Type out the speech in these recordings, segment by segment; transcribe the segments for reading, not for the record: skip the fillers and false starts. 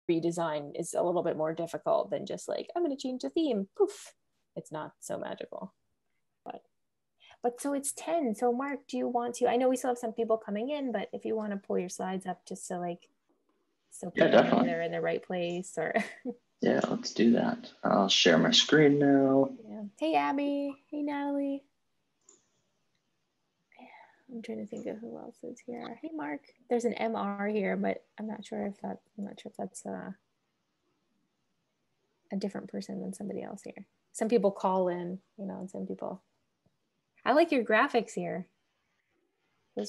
redesign is a little bit more difficult than just like, I'm going to change the theme. Poof. It's not so magical. But so it's 10. So Mark, do you want to, I know we still have some people coming in, but if you want to pull your slides up just so like, so people know they're in the right place or. Yeah, let's do that. I'll share my screen now. Yeah. Hey, Abby. Hey, Natalie. I'm trying to think of who else is here. Hey, Mark. There's an MR here, but I'm not sure if that's a different person than somebody else here. Some people call in, you know, and some people. I like your graphics here.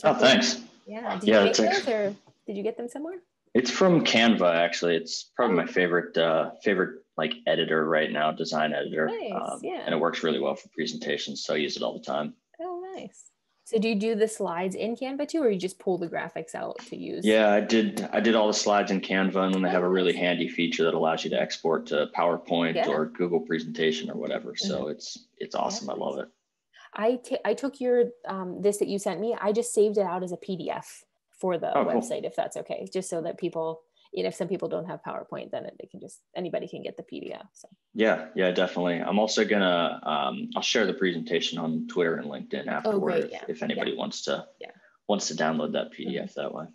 Oh, thanks. Yeah. Did you make those or did you get them somewhere? It's from Canva, actually. It's probably my favorite like editor right now, design editor. Nice. Yeah. And it works really well for presentations, so I use it all the time. Oh, nice. So do you do the slides in Canva too, or you just pull the graphics out to use? Yeah, I did all the slides in Canva, and then they have a really handy feature that allows you to export to PowerPoint or Google presentation or whatever. So it's awesome. Yeah. I love it. I took your this that you sent me. I just saved it out as a PDF for the website, if that's okay, just so that people, you know, if some people don't have PowerPoint, then they can just, anybody can get the PDF. So yeah, definitely. I'm also gonna I'll share the presentation on Twitter and LinkedIn afterward if anybody wants to download that PDF that way.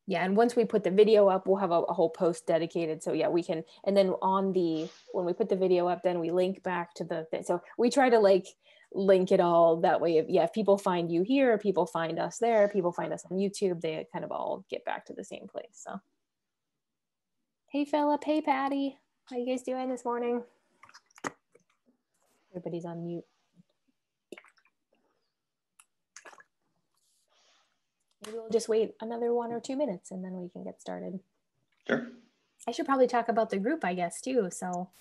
Yeah, and once we put the video up, we'll have a whole post dedicated. So yeah, we can, and then when we put the video up, then we link back to the thing. So we try to like link it all that way. If people find you here, people find us there, people find us on YouTube, they kind of all get back to the same place. So hey Philip, hey Patty, how you guys doing this morning? Everybody's on mute. Maybe we'll just wait another 1 or 2 minutes and then we can get started. Sure. I should probably talk about the group, I guess, too. So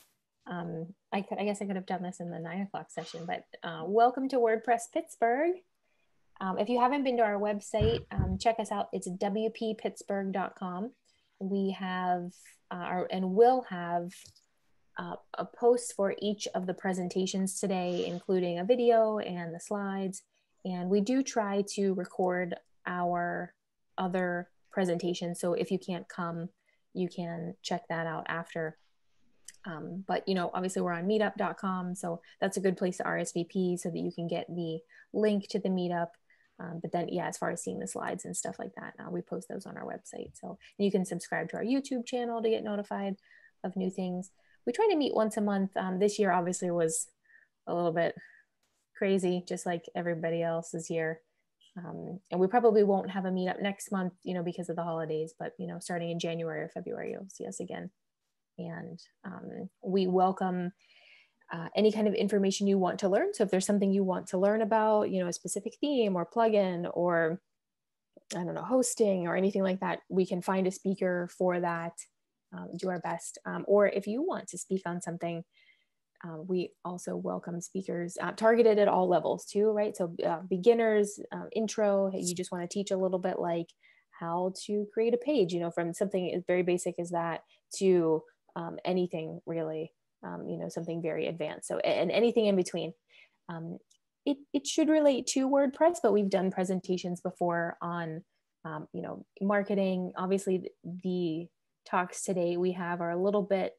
I guess I could have done this in the 9 o'clock session, but welcome to WordPress Pittsburgh. If you haven't been to our website, check us out. It's wppittsburgh.com. We have and will have a post for each of the presentations today, including a video and the slides. And we do try to record our other presentations. So if you can't come, you can check that out after. But, you know, obviously we're on meetup.com. So that's a good place to RSVP so that you can get the link to the meetup. But then, yeah, as far as seeing the slides and stuff like that, we post those on our website. So you can subscribe to our YouTube channel to get notified of new things. We try to meet once a month. This year, obviously, was a little bit crazy, just like everybody else's year. And we probably won't have a meetup next month, you know, because of the holidays, but, you know, starting in January or February, you'll see us again. And we welcome any kind of information you want to learn. So if there's something you want to learn about, you know, a specific theme or plugin or, I don't know, hosting or anything like that, we can find a speaker for that, do our best. Or if you want to speak on something, we also welcome speakers targeted at all levels too, right? So beginners, intro, you just want to teach a little bit like how to create a page, you know, from something as very basic as that to anything really, you know, something very advanced. So, and anything in between. It should relate to WordPress, but we've done presentations before on, you know, marketing. Obviously the talks today we have are a little bit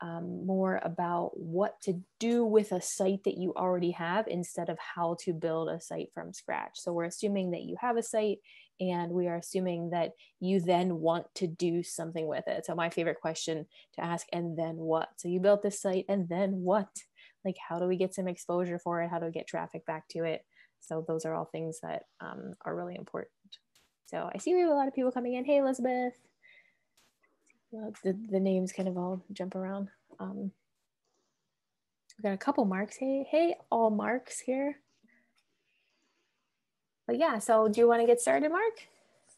more about what to do with a site that you already have instead of how to build a site from scratch. So we're assuming that you have a site and we are assuming that you then want to do something with it. So my favorite question to ask, and then what? So you built this site and then what? Like, how do we get some exposure for it? How do we get traffic back to it? So those are all things that are really important. So I see we have a lot of people coming in. Hey, Elizabeth. Well, the names kind of all jump around. We've got a couple Marks. Hey, all Marks here. But yeah, so do you want to get started, Mark?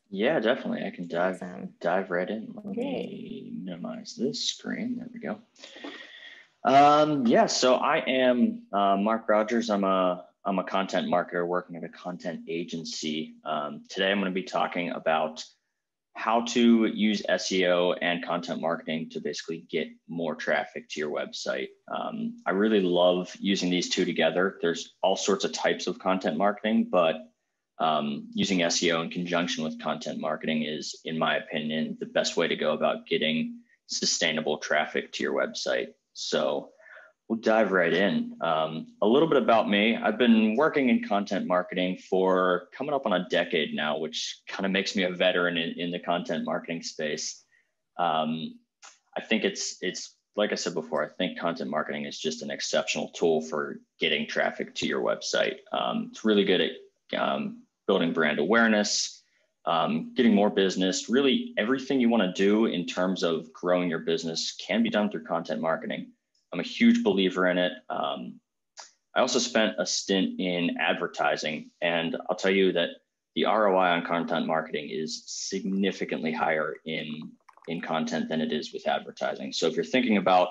Yeah, definitely. I can dive right in. Let me minimize this screen. There we go. Yeah, so I am Mark Rogers. I'm a content marketer working at a content agency. Today I'm going to be talking about how to use SEO and content marketing to basically get more traffic to your website. I really love using these two together. There's all sorts of types of content marketing, but using SEO in conjunction with content marketing is, in my opinion, the best way to go about getting sustainable traffic to your website. So we'll dive right in. A little bit about me. I've been working in content marketing for coming up on a decade now, which kind of makes me a veteran in the content marketing space. I think it's like I said before, I think content marketing is just an exceptional tool for getting traffic to your website. It's really good at building brand awareness, getting more business. Really, everything you want to do in terms of growing your business can be done through content marketing. I'm a huge believer in it. I also spent a stint in advertising, and I'll tell you that the ROI on content marketing is significantly higher in content than it is with advertising. So if you're thinking about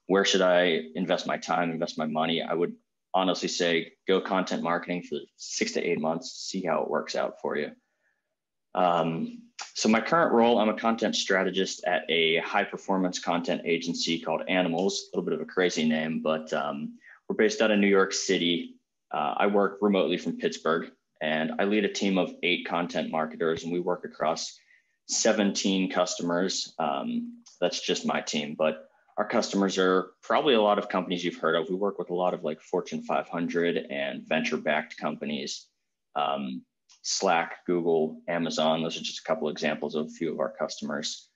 where should I invest my time, invest my money, I would honestly say go content marketing for 6 to 8 months, see how it works out for you. So my current role, I'm a content strategist at a high performance content agency called Animals, a little bit of a crazy name, but we're based out of New York City. I work remotely from Pittsburgh, and I lead a team of 8 content marketers, and we work across 17 customers. That's just my team, but our customers are probably a lot of companies you've heard of. We work with a lot of like Fortune 500 and venture-backed companies, Slack, Google, Amazon. Those are just a couple examples of a few of our customers.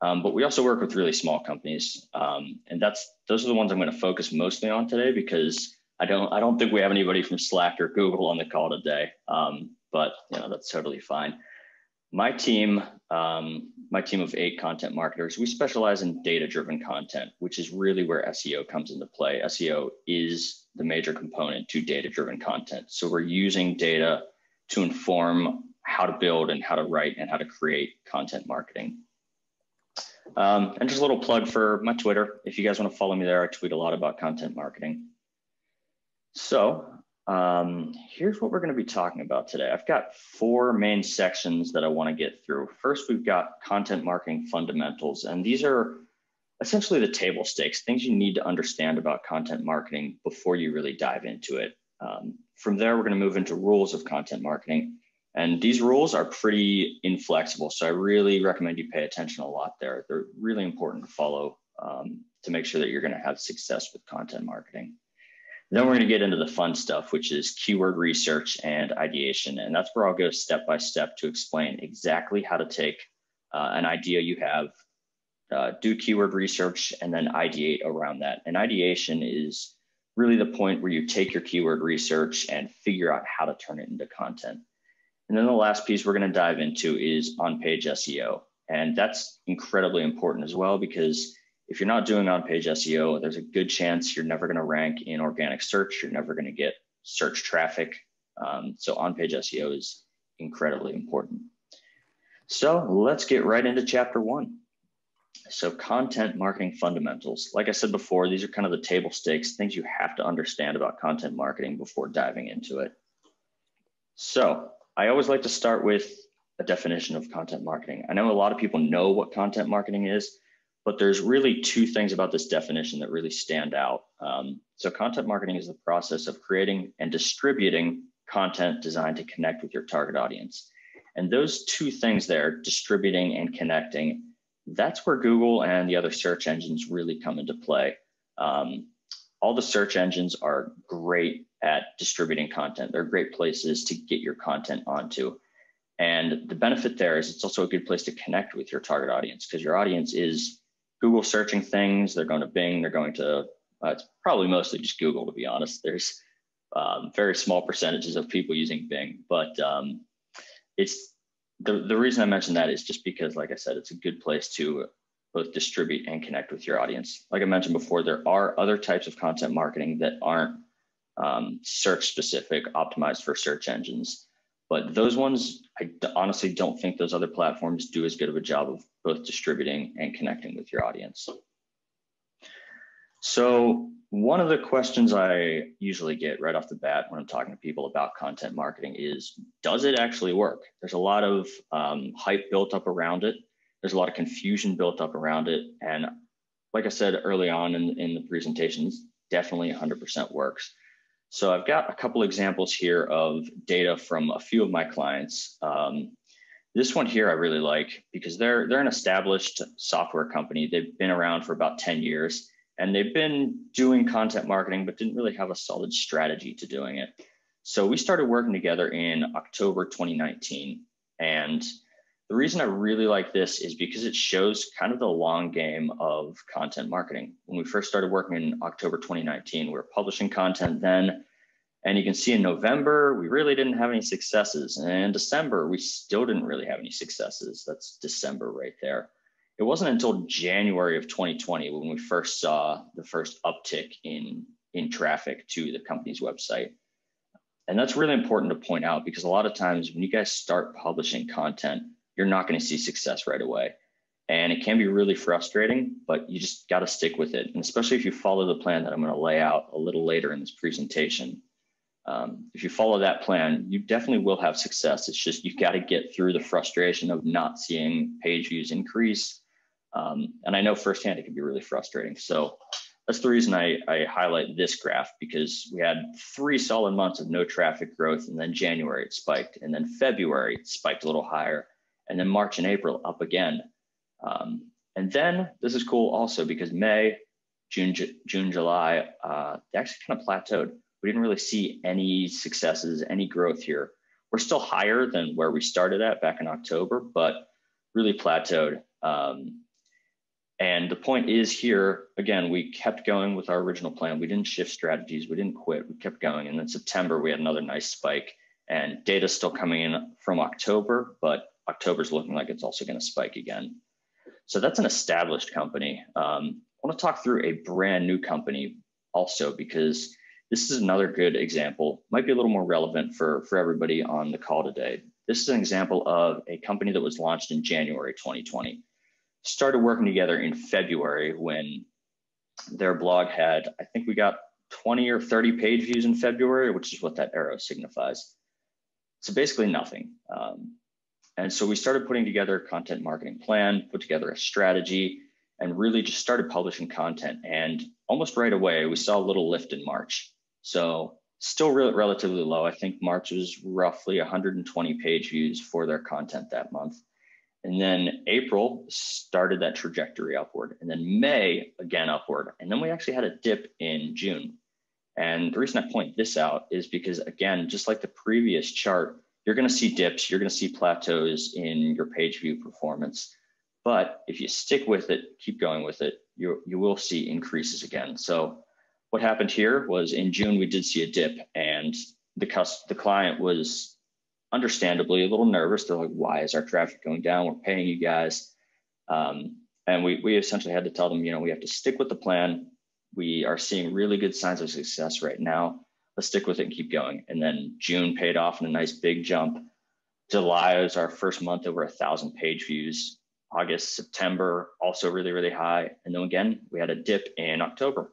But we also work with really small companies, and those are the ones I'm going to focus mostly on today, because I don't think we have anybody from Slack or Google on the call today. But that's totally fine. My team of 8 content marketers, we specialize in data-driven content, which is really where SEO comes into play. SEO is the major component to data-driven content. So we're using data to inform how to build and how to write and how to create content marketing. And just a little plug for my Twitter. If you guys want to follow me there, I tweet a lot about content marketing. So here's what we're going to be talking about today. I've got 4 main sections that I want to get through. First, we've got content marketing fundamentals, and these are essentially the table stakes, things you need to understand about content marketing before you really dive into it. From there, we're going to move into rules of content marketing, and these rules are pretty inflexible, so I really recommend you pay attention a lot there. They're really important to follow to make sure that you're going to have success with content marketing. Then we're going to get into the fun stuff, which is keyword research and ideation. And that's where I'll go step by step to explain exactly how to take an idea you have, do keyword research, and then ideate around that. And ideation is really the point where you take your keyword research and figure out how to turn it into content. And then the last piece we're going to dive into is on-page SEO. And that's incredibly important as well, because if you're not doing on-page SEO, there's a good chance you're never going to rank in organic search. You're never going to get search traffic. So on-page SEO is incredibly important. So let's get right into chapter 1. So content marketing fundamentals. Like I said before, these are kind of the table stakes, things you have to understand about content marketing before diving into it. So I always like to start with a definition of content marketing. I know a lot of people know what content marketing is, but there's really 2 things about this definition that really stand out. So content marketing is the process of creating and distributing content designed to connect with your target audience. And those 2 things there, distributing and connecting, that's where Google and the other search engines really come into play. All the search engines are great at distributing content. They're great places to get your content onto. And the benefit there is it's also a good place to connect with your target audience, because your audience is Google searching things. They're going to Bing. They're going to, it's probably mostly just Google, to be honest. There's very small percentages of people using Bing, but it's the reason I mentioned that is just because, like I said, it's a good place to both distribute and connect with your audience. Like I mentioned before, there are other types of content marketing that aren't search specific, optimized for search engines. But those ones, I honestly don't think those other platforms do as good of a job of both distributing and connecting with your audience. So one of the questions I usually get right off the bat when I'm talking to people about content marketing is, does it actually work? There's a lot of hype built up around it. There's a lot of confusion built up around it. And like I said early on in the presentations, definitely 100% works. So I've got a couple examples here of data from a few of my clients. This one here I really like because they're an established software company. They've been around for about 10 years and they've been doing content marketing, but didn't really have a solid strategy to doing it. So we started working together in October 2019. And the reason I really like this is because it shows kind of the long game of content marketing. When we first started working in October 2019, we were publishing content then. And you can see in November, we really didn't have any successes. And in December, we still didn't really have any successes. That's December right there. It wasn't until January of 2020 when we first saw the first uptick in traffic to the company's website. And that's really important to point out because a lot of times when you guys start publishing content, you're not going to see success right away. And it can be really frustrating, but you just got to stick with it. And especially if you follow the plan that I'm going to lay out a little later in this presentation. If you follow that plan, you definitely will have success. It's just you've got to get through the frustration of not seeing page views increase. And I know firsthand it can be really frustrating. So that's the reason I highlight this graph, because we had 3 solid months of no traffic growth, and then January it spiked, and then February it spiked a little higher, and then March and April up again. And then this is cool also because May, June, July, they actually kind of plateaued. We didn't really see any successes, any growth here. We're still higher than where we started at back in October, but really plateaued. And the point is here, again, we kept going with our original plan. We didn't shift strategies. We didn't quit. We kept going. And then September, we had another nice spike, and data's still coming in from October, but October's looking like it's also going to spike again. So that's an established company. I want to talk through a brand new company also, because this is another good example, might be a little more relevant for everybody on the call today. This is an example of a company that was launched in January 2020. Started working together in February when their blog had, I think we got 20 or 30 page views in February, which is what that arrow signifies. So basically nothing. And so we started putting together a content marketing plan, put together a strategy, and really just started publishing content. And almost right away, we saw a little lift in March. So still relatively low. I think March was roughly 120 page views for their content that month. And then April started that trajectory upward. And then May, again, upward. And then we actually had a dip in June. And the reason I point this out is because, again, just like the previous chart, you're going to see dips, you're going to see plateaus in your page view performance. But if you stick with it, keep going with it, you will see increases again. So what happened here was in June, we did see a dip, and the client was understandably a little nervous. They're like, why is our traffic going down? We're paying you guys. And we essentially had to tell them, we have to stick with the plan. We are seeing really good signs of success right now. Let's stick with it and keep going. And then June paid off in a nice big jump. July was our first month over 1,000 page views. August, September, also really, really high. And then again, we had a dip in October.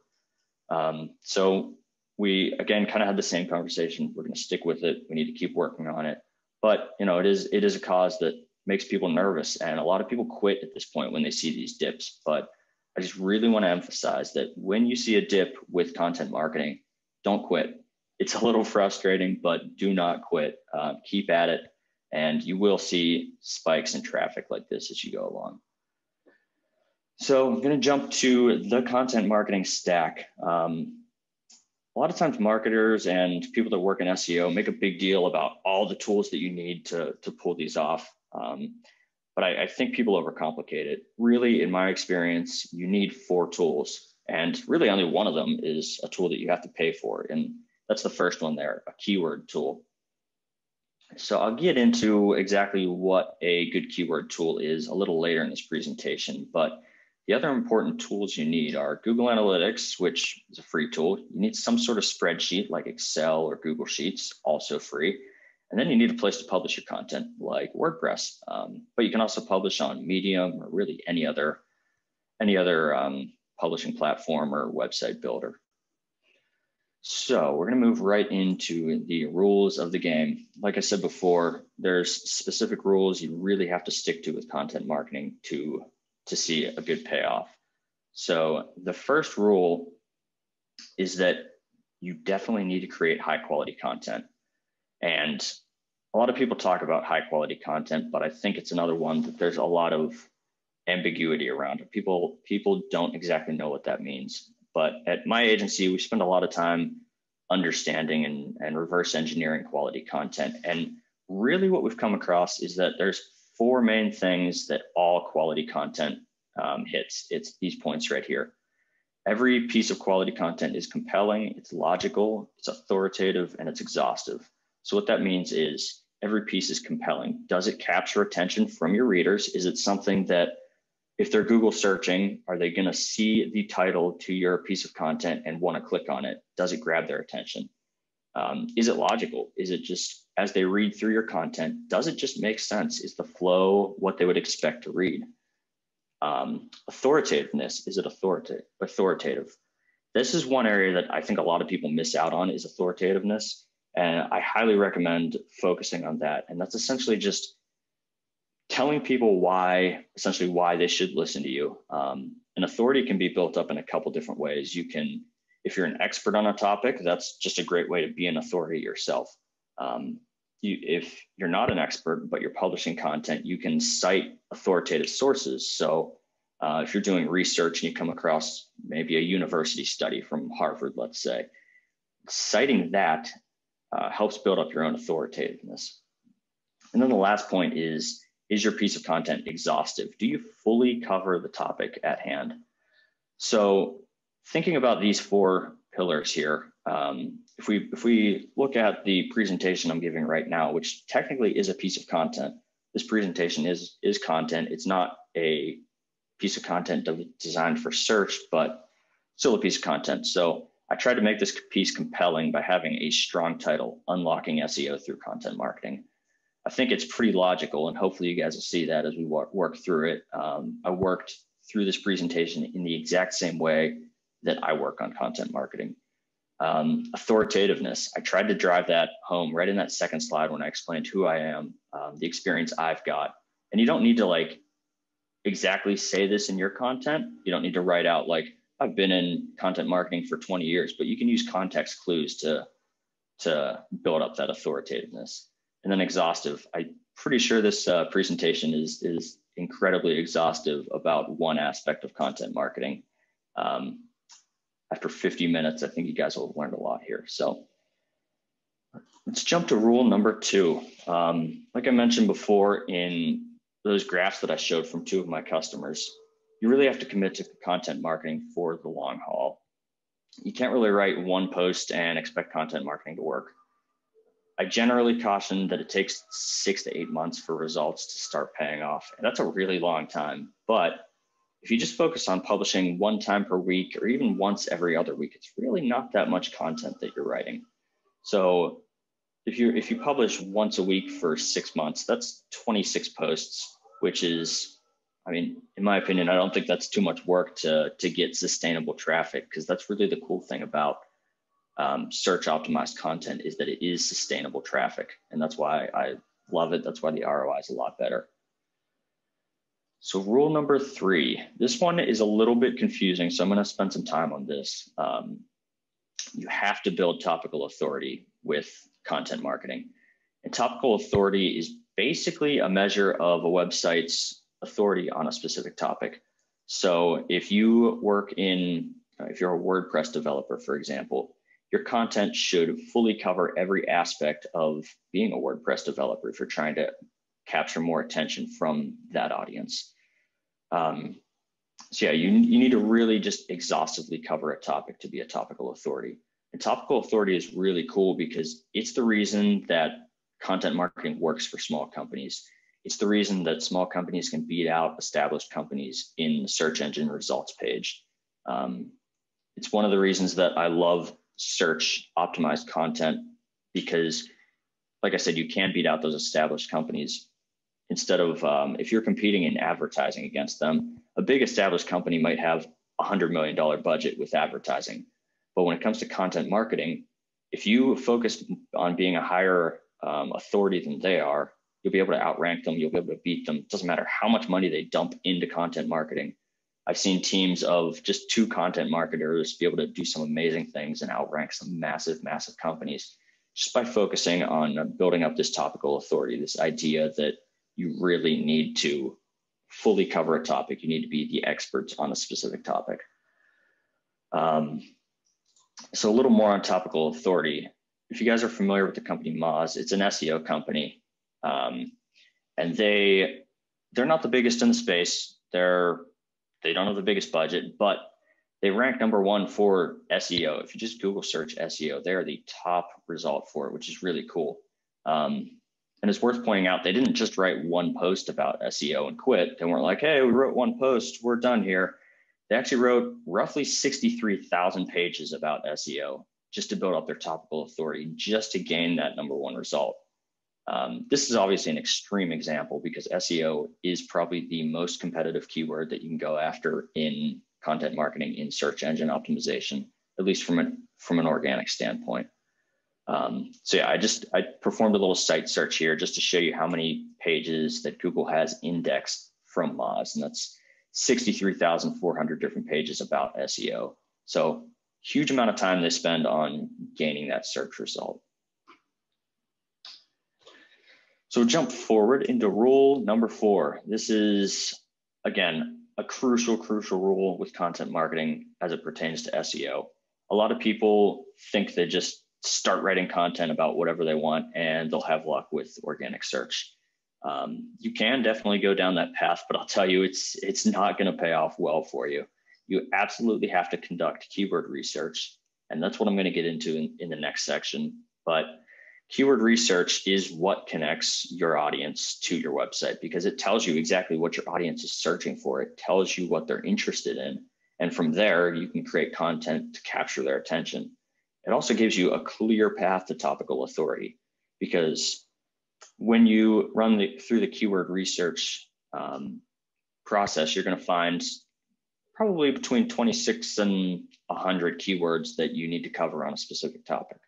So we, again, kind of had the same conversation. We're going to stick with it. We need to keep working on it. But, it is a cause that makes people nervous. And a lot of people quit at this point when they see these dips. But I just really want to emphasize that when you see a dip with content marketing, don't quit. It's a little frustrating, but do not quit. Keep at it. And you will see spikes in traffic like this as you go along. So I'm going to jump to the content marketing stack. A lot of times marketers and people that work in SEO make a big deal about all the tools that you need to pull these off. But I think people overcomplicate it. Really, in my experience, you need 4 tools, and really only one of them is a tool that you have to pay for. And that's the first one there, a keyword tool. So I'll get into exactly what a good keyword tool is a little later in this presentation, but the other important tools you need are Google Analytics, which is a free tool. You need some sort of spreadsheet like Excel or Google Sheets, also free. And then you need a place to publish your content like WordPress. But you can also publish on Medium or really any other publishing platform or website builder. So we're going to move right into the rules of the game. Like I said before, there's specific rules you really have to stick to with content marketing to see a good payoff. So the first rule is that you definitely need to create high quality content. And a lot of people talk about high quality content, but I think it's another one that there's a lot of ambiguity around it. People don't exactly know what that means. But at my agency, we spend a lot of time understanding and reverse engineering quality content. And really what we've come across is that there's 4 main things that all quality content hits. It's these points right here. Every piece of quality content is compelling, it's logical, it's authoritative, and it's exhaustive. So what that means is every piece is compelling. Does it capture attention from your readers? Is it something that if they're Google searching, are they going to see the title to your piece of content and want to click on it? Does it grab their attention? Is it logical? Is it just, as they read through your content, does it just make sense? Is the flow what they would expect to read? Authoritativeness, is it authoritative? This is one area that I think a lot of people miss out on, is authoritativeness. And I highly recommend focusing on that. And that's essentially just telling people essentially why they should listen to you. An authority can be built up in a couple different ways. You can, if you're an expert on a topic, that's just a great way to be an authority yourself. If you're not an expert, but you're publishing content, you can cite authoritative sources. So if you're doing research and you come across maybe a university study from Harvard, let's say, citing that helps build up your own authoritativeness. And then the last point is your piece of content exhaustive? Do you fully cover the topic at hand? So thinking about these 4 pillars here, if we look at the presentation I'm giving right now, which technically is a piece of content, this presentation is content. It's not a piece of content designed for search, but still a piece of content. So I tried to make this piece compelling by having a strong title, Unlocking SEO Through Content Marketing. I think it's pretty logical, and hopefully you guys will see that as we work through it. I worked through this presentation in the exact same way that I work on content marketing. Authoritativeness, I tried to drive that home right in that second slide when I explained who I am, the experience I've got. And you don't need to like exactly say this in your content. You don't need to write out like, I've been in content marketing for 20 years, but you can use context clues to build up that authoritativeness. And then exhaustive, I'm pretty sure this presentation is incredibly exhaustive about one aspect of content marketing. After 50 minutes, I think you guys will have learned a lot here. So let's jump to rule number 2. Like I mentioned before in those graphs that I showed from 2 of my customers, you really have to commit to content marketing for the long haul. You can't really write one post and expect content marketing to work. I generally caution that it takes 6 to 8 months for results to start paying off. And that's a really long time. But if you just focus on publishing 1 time per week or even once every other week, it's really not that much content that you're writing. So if you publish once a week for 6 months, that's 26 posts, which is, I mean, in my opinion, I don't think that's too much work to get sustainable traffic, because that's really the cool thing about search optimized content is that it is sustainable traffic. And that's why I love it. That's why the ROI is a lot better. So rule number 3, this one is a little bit confusing, so I'm going to spend some time on this. You have to build topical authority with content marketing. And topical authority is basically a measure of a website's authority on a specific topic. So if you work if you're a WordPress developer, for example, your content should fully cover every aspect of being a WordPress developer if you're trying to capture more attention from that audience. So yeah, you need to really just exhaustively cover a topic to be a topical authority. And topical authority is really cool because it's the reason that content marketing works for small companies. It's the reason that small companies can beat out established companies in the search engine results page. It's one of the reasons that I love search optimized content, because like I said, you can beat out those established companies. Instead of, if you're competing in advertising against them, a big established company might have $100 million budget with advertising. But when it comes to content marketing, if you focus on being a higher authority than they are, you'll be able to outrank them. You'll be able to beat them. It doesn't matter how much money they dump into content marketing. I've seen teams of just 2 content marketers be able to do some amazing things and outrank some massive, massive companies just by focusing on building up this topical authority, this idea that you really need to fully cover a topic. You need to be the experts on a specific topic. So a little more on topical authority. If you guys are familiar with the company Moz, it's an SEO company. And they're not the biggest in the space. They don't have the biggest budget, but they rank #1 for SEO. If you just Google search SEO, they are the top result for it, which is really cool. And it's worth pointing out, they didn't just write one post about SEO and quit. They weren't like, hey, we wrote one post, we're done here. They actually wrote roughly 63,000 pages about SEO just to build up their topical authority, just to gain that #1 result. This is obviously an extreme example because SEO is probably the most competitive keyword that you can go after in content marketing, in search engine optimization, at least from an organic standpoint. So yeah, I performed a little site search here just to show you how many pages that Google has indexed from Moz, and that's 63,400 different pages about SEO. So huge amount of time they spend on gaining that search result. So jump forward into rule #4. This is, again, a crucial rule with content marketing as it pertains to SEO. A lot of people think they just start writing content about whatever they want and they'll have luck with organic search. You can definitely go down that path, but I'll tell you, it's not going to pay off well for you. You absolutely have to conduct keyword research, and that's what I'm going to get into in the next section. But keyword research is what connects your audience to your website, because it tells you exactly what your audience is searching for. It tells you what they're interested in. And from there, you can create content to capture their attention. It also gives you a clear path to topical authority, because when you run through the keyword research process, you're going to find probably between 26 and 100 keywords that you need to cover on a specific topic.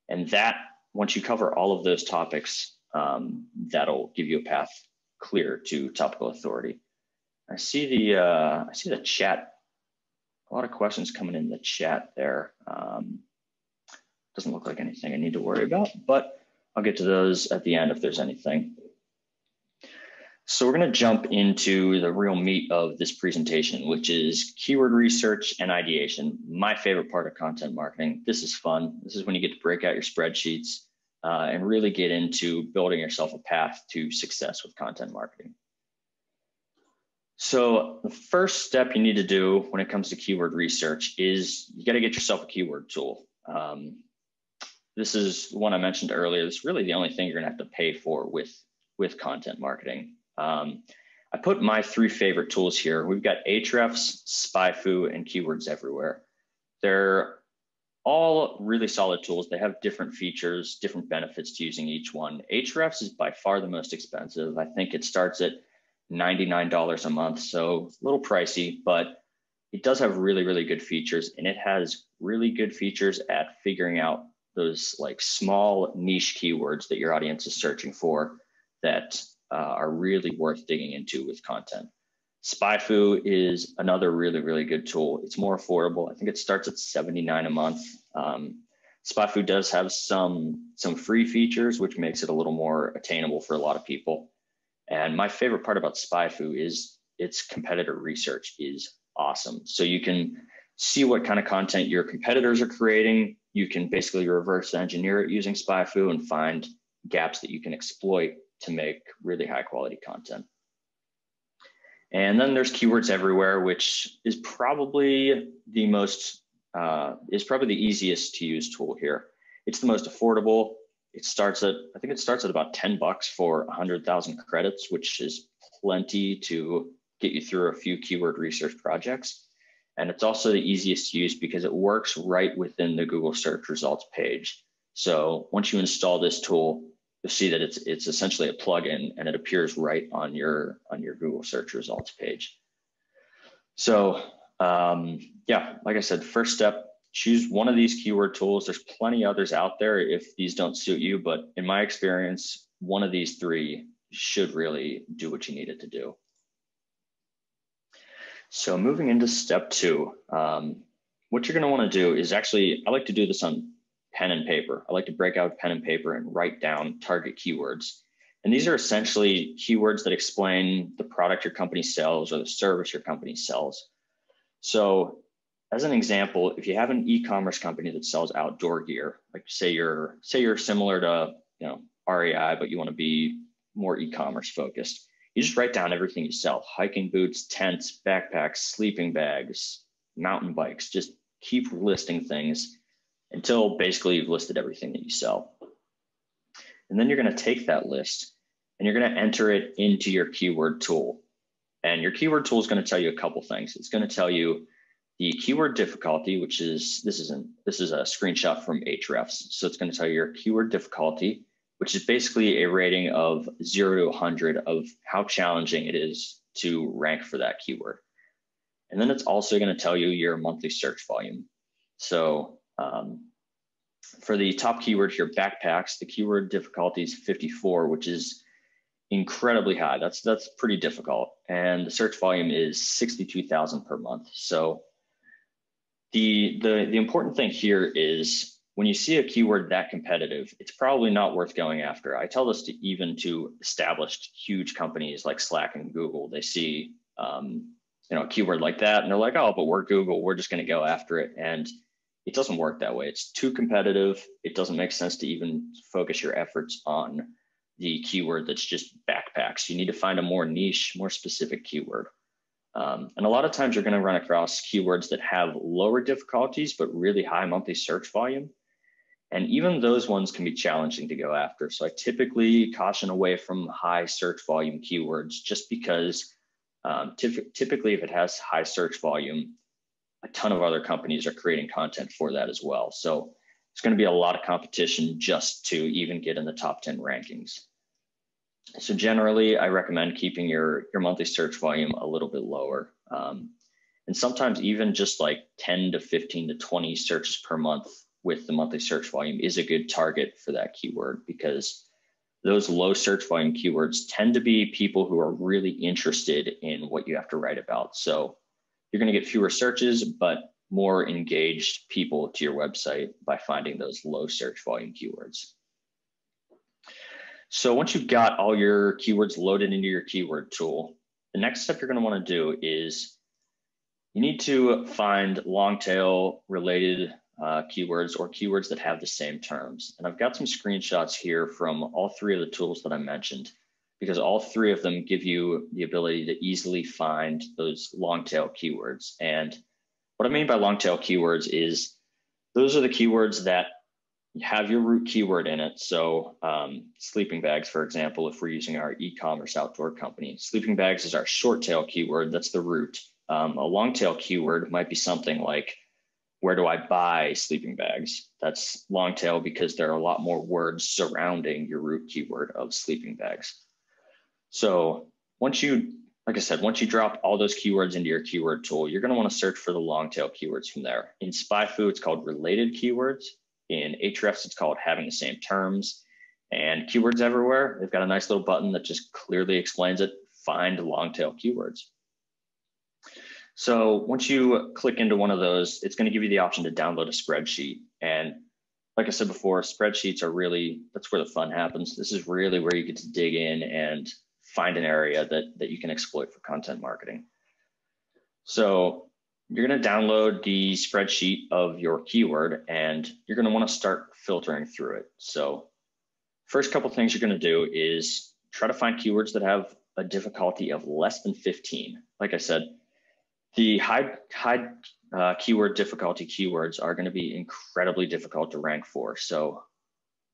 And that, once you cover all of those topics, that'll give you a path clear to topical authority. I see the chat. A lot of questions coming in the chat there. Doesn't look like anything I need to worry about, but I'll get to those at the end if there's anything. So we're going to jump into the real meat of this presentation, which is keyword research and ideation. My favorite part of content marketing. This is fun. This is when you get to break out your spreadsheets and really get into building yourself a path to success with content marketing. So the first step you need to do when it comes to keyword research is you got to get yourself a keyword tool. This is one I mentioned earlier. It's really the only thing you're going to have to pay for with content marketing. I put my 3 favorite tools here. We've got Ahrefs, SpyFu, and Keywords Everywhere. They're all really solid tools. They have different features, different benefits to using each one. Ahrefs is by far the most expensive. I think it starts at $99 a month, so a little pricey, but it does have really good features, and it has really good features at figuring out those like small niche keywords that your audience is searching for that are really worth digging into with content. SpyFu is another really good tool. It's more affordable. I think it starts at $79 a month. SpyFu does have some free features, which makes it a little more attainable for a lot of people. And my favorite part about SpyFu is its competitor research is awesome. So you can see what kind of content your competitors are creating. You can basically reverse engineer it using SpyFu and find gaps that you can exploit to make really high quality content. And then there's Keywords Everywhere, which is probably the easiest to use tool here. It's the most affordable. I think it starts at about $10 for 100,000 credits, which is plenty to get you through a few keyword research projects. And it's also the easiest to use because it works right within the Google search results page. So once you install this tool, you'll see that it's essentially a plugin and it appears right on your Google search results page. So yeah, like I said, first step, choose one of these keyword tools. There's plenty others out there if these don't suit you, but in my experience, one of these 3 should really do what you need it to do. So moving into step 2, what you're going to want to do is actually, I like to do this on pen and paper. I like to break out pen and paper and write down target keywords. And these are essentially keywords that explain the product your company sells or the service your company sells. So as an example, if you have an e-commerce company that sells outdoor gear, like say you're similar to, REI, but you want to be more e-commerce focused, you just write down everything you sell: hiking boots, tents, backpacks, sleeping bags, mountain bikes. Just keep listing things until basically you've listed everything that you sell. And then you're going to take that list and you're going to enter it into your keyword tool. And your keyword tool is going to tell you a couple things. It's going to tell you the keyword difficulty, which is, this is a screenshot from Ahrefs. So it's going to tell you your keyword difficulty, which is basically a rating of 0 to 100 of how challenging it is to rank for that keyword. And then it's also going to tell you your monthly search volume. So for the top keyword here, backpacks, the keyword difficulty is 54, which is incredibly high. That's pretty difficult. And the search volume is 62,000 per month. So the important thing here is when you see a keyword that competitive, it's probably not worth going after. I tell this to established huge companies like Slack and Google. They see a keyword like that and they're like, oh, but we're Google, we're just going to go after it. And it doesn't work that way. It's too competitive. It doesn't make sense to even focus your efforts on the keyword that's just backpacks. You need to find a more niche, more specific keyword. And a lot of times you're going to run across keywords that have lower difficulties, but really high monthly search volume. And even those ones can be challenging to go after. So I typically caution away from high search volume keywords just because typically if it has high search volume, a ton of other companies are creating content for that as well. So it's going to be a lot of competition just to even get in the top 10 rankings. So generally, I recommend keeping your monthly search volume a little bit lower. And sometimes even just like 10 to 15 to 20 searches per month with the monthly search volume is a good target for that keyword, because those low search volume keywords tend to be people who are really interested in what you have to write about. So you're going to get fewer searches, but more engaged people to your website by finding those low search volume keywords. So once you've got all your keywords loaded into your keyword tool, the next step you're going to want to do is you need to find long tail related keywords or keywords that have the same terms. And I've got some screenshots here from all three of the tools that I mentioned, because all three of them give you the ability to easily find those long tail keywords. And what I mean by long tail keywords is those are the keywords that have your root keyword in it. So sleeping bags, for example, if we're using our e-commerce outdoor company, sleeping bags is our short tail keyword. That's the root. A long tail keyword might be something like, where do I buy sleeping bags? That's long tail because there are a lot more words surrounding your root keyword of sleeping bags. So once you drop all those keywords into your keyword tool, you're going to want to search for the long tail keywords from there. In SpyFu, it's called related keywords. In Ahrefs, it's called having the same terms. And Keywords Everywhere, they've got a nice little button that just clearly explains it: find long tail keywords. So once you click into one of those, it's going to give you the option to download a spreadsheet. And like I said before, spreadsheets are really, that's where the fun happens. This is really where you get to dig in and find an area that you can exploit for content marketing. So you're going to download the spreadsheet of your keyword and you're going to want to start filtering through it. So first couple things you're going to do is try to find keywords that have a difficulty of less than 15. Like I said, the high keyword difficulty keywords are going to be incredibly difficult to rank for. So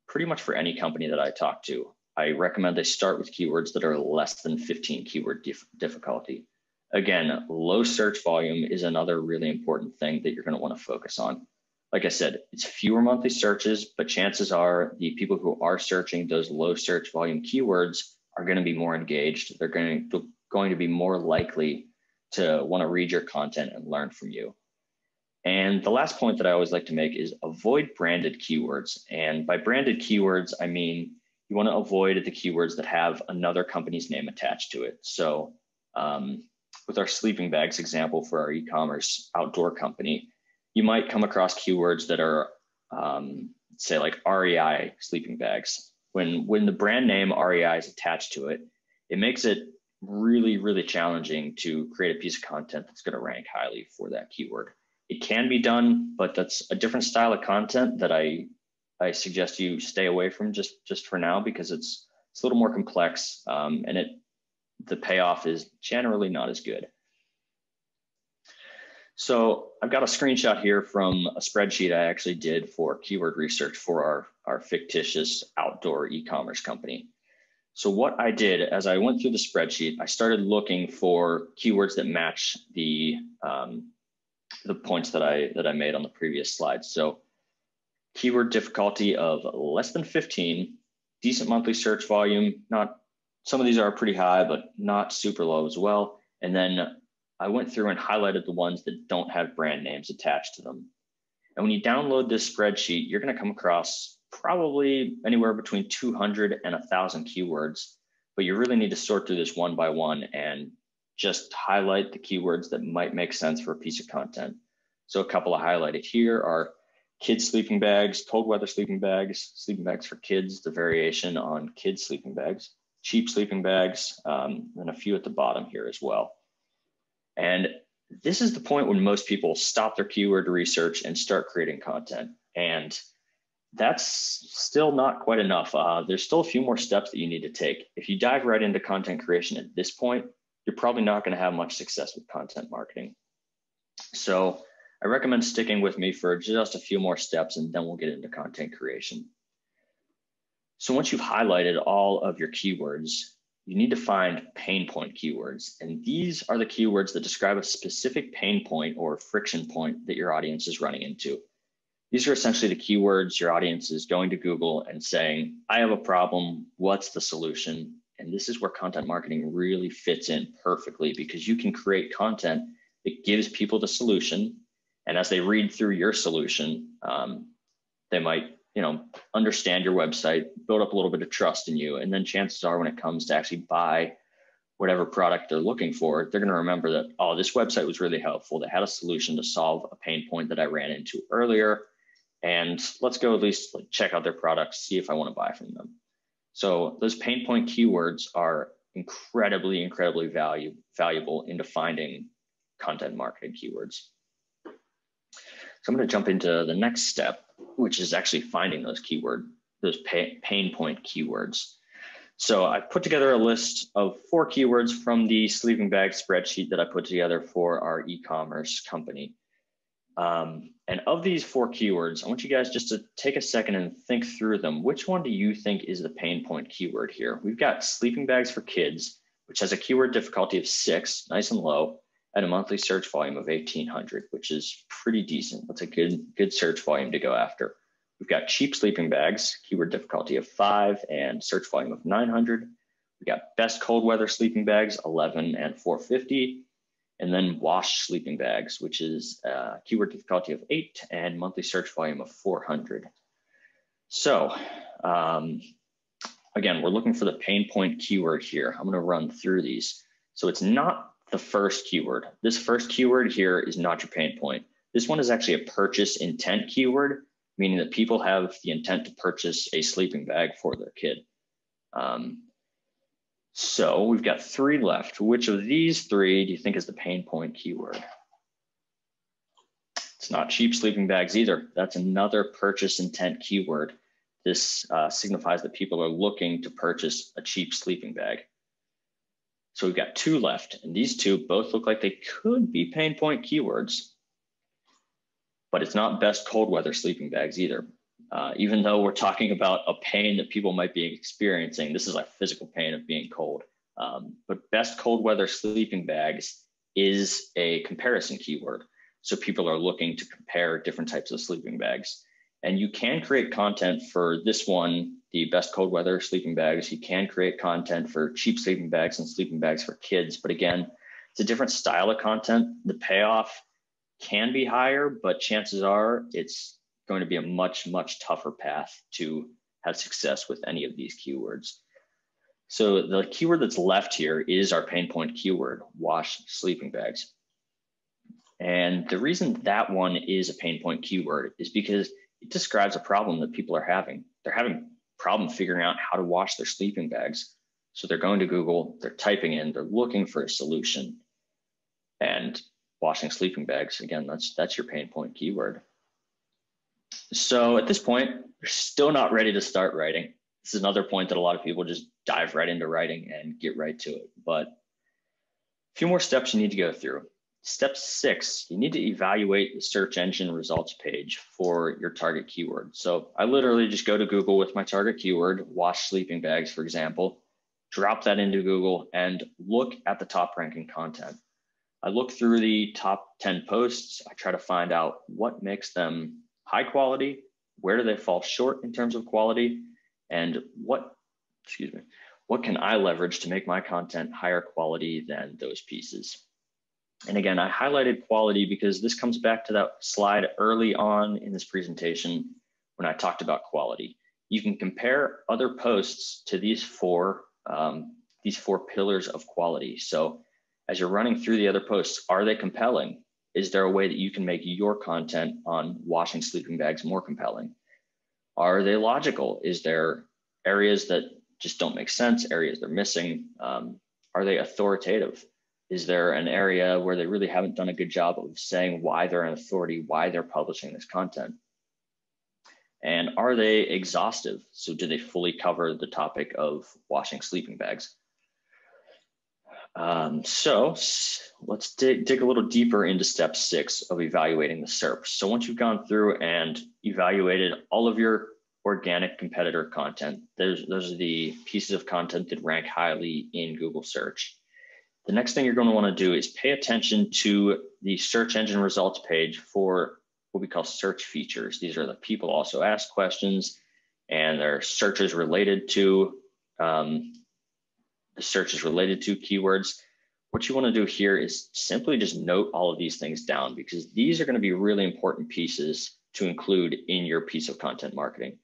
pretty much for any company that I talk to, I recommend they start with keywords that are less than 15 keyword difficulty. Again, low search volume is another really important thing that you're going to want to focus on. Like I said, it's fewer monthly searches, but chances are the people who are searching those low search volume keywords are going to be more engaged. They're going to be more likely to want to read your content and learn from you. And the last point that I always like to make is avoid branded keywords. And by branded keywords, I mean you want to avoid the keywords that have another company's name attached to it. So with our sleeping bags example for our e-commerce outdoor company, you might come across keywords that are say like REI sleeping bags. When the brand name REI is attached to it, it makes it really, really challenging to create a piece of content that's going to rank highly for that keyword. It can be done, but that's a different style of content that I suggest you stay away from just for now, because it's a little more complex, and the payoff is generally not as good. So I've got a screenshot here from a spreadsheet I actually did for keyword research for our fictitious outdoor e-commerce company. So what I did as I went through the spreadsheet, I started looking for keywords that match the points that I made on the previous slide. So keyword difficulty of less than 15, decent monthly search volume, some of these are pretty high, but not super low as well. And then I went through and highlighted the ones that don't have brand names attached to them. And when you download this spreadsheet, you're going to come across probably anywhere between 200 and 1,000 keywords, but you really need to sort through this one by one and just highlight the keywords that might make sense for a piece of content. So a couple of highlighted here are kids sleeping bags, cold weather sleeping bags for kids, the variation on kids sleeping bags, cheap sleeping bags, and a few at the bottom here as well. And this is the point when most people stop their keyword research and start creating content. And that's still not quite enough. There's still a few more steps that you need to take. If you dive right into content creation at this point, you're probably not going to have much success with content marketing. So I recommend sticking with me for just a few more steps, and then we'll get into content creation. So once you've highlighted all of your keywords, you need to find pain point keywords. And these are the keywords that describe a specific pain point or friction point that your audience is running into. These are essentially the keywords your audience is going to Google and saying, I have a problem, what's the solution? And this is where content marketing really fits in perfectly, because you can create content that gives people the solution. And as they read through your solution, they might understand your website, build up a little bit of trust in you. And then chances are when it comes to actually buy whatever product they're looking for, they're going to remember that, oh, this website was really helpful. They had a solution to solve a pain point that I ran into earlier. And let's go at least check out their products, see if I want to buy from them. So those pain point keywords are incredibly, incredibly valuable into finding content marketing keywords. So I'm going to jump into the next step, which is actually finding those pain point keywords. So I put together a list of 4 keywords from the sleeping bag spreadsheet that I put together for our e-commerce company. And of these 4 keywords, I want you guys just to take a second and think through them. Which one do you think is the pain point keyword here? We've got sleeping bags for kids, which has a keyword difficulty of 6, nice and low, at a monthly search volume of 1,800, which is pretty decent. That's a good search volume to go after. We've got cheap sleeping bags, keyword difficulty of 5 and search volume of 900. We got best cold weather sleeping bags, 11 and 450. And then wash sleeping bags, which is keyword difficulty of 8 and monthly search volume of 400. So again, we're looking for the pain point keyword here. I'm going to run through these. So it's not the first keyword. This first keyword here is not your pain point. This one is actually a purchase intent keyword, meaning that people have the intent to purchase a sleeping bag for their kid. So we've got 3 left. Which of these 3 do you think is the pain point keyword? It's not cheap sleeping bags either. That's another purchase intent keyword. This signifies that people are looking to purchase a cheap sleeping bag. So we've got 2 left, and these 2 both look like they could be pain point keywords, but it's not best cold weather sleeping bags either. Even though we're talking about a pain that people might be experiencing, this is like physical pain of being cold. But best cold weather sleeping bags is a comparison keyword. So people are looking to compare different types of sleeping bags. And you can create content for this one, the best cold weather sleeping bags. You can create content for cheap sleeping bags and sleeping bags for kids. But again, it's a different style of content. The payoff can be higher, but chances are it's going to be a much, much tougher path to have success with any of these keywords. So the keyword that's left here is our pain point keyword, wash sleeping bags. And the reason that one is a pain point keyword is because it describes a problem that people are having. They're having a problem figuring out how to wash their sleeping bags. So they're going to Google, they're typing in, they're looking for a solution. And washing sleeping bags, again, that's your pain point keyword. So at this point, you're still not ready to start writing. This is another point that a lot of people just dive right into writing and get right to it. But a few more steps you need to go through. Step 6, you need to evaluate the search engine results page for your target keyword. So I literally just go to Google with my target keyword, wash sleeping bags, for example, drop that into Google and look at the top ranking content. I look through the top 10 posts. I try to find out what makes them high quality, where do they fall short in terms of quality, and what can I leverage to make my content higher quality than those pieces. And again, I highlighted quality because this comes back to that slide early on in this presentation when I talked about quality. You can compare other posts to these four pillars of quality. So as you're running through the other posts, are they compelling? Is there a way that you can make your content on washing sleeping bags more compelling? Are they logical? Is there areas that just don't make sense, areas they're missing? Are they authoritative? Is there an area where they really haven't done a good job of saying why they're an authority, why they're publishing this content? And are they exhaustive? So do they fully cover the topic of washing sleeping bags? So let's dig a little deeper into step 6 of evaluating the SERP. So once you've gone through and evaluated all of your organic competitor content, those are the pieces of content that rank highly in Google search. The next thing you're going to want to do is pay attention to the search engine results page for what we call search features. These are the people also ask questions and their searches related to keywords. What you want to do here is simply just note all of these things down because these are going to be really important pieces to include in your piece of content marketing.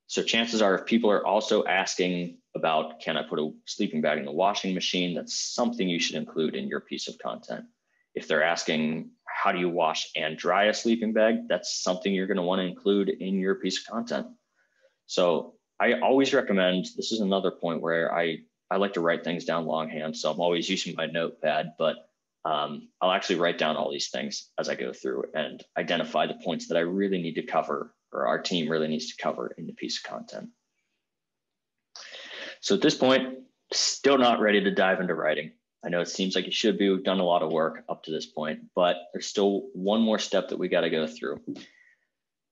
So chances are if people are also asking about, can I put a sleeping bag in the washing machine? That's something you should include in your piece of content. If they're asking, how do you wash and dry a sleeping bag? That's something you're going to want to include in your piece of content. So I always recommend, this is another point where I like to write things down longhand. So I'm always using my notepad, but I'll actually write down all these things as I go through and identify the points that I really need to cover or our team really needs to cover in the piece of content. So at this point, still not ready to dive into writing. I know it seems like you should be, we've done a lot of work up to this point, but there's still one more step that we got to go through.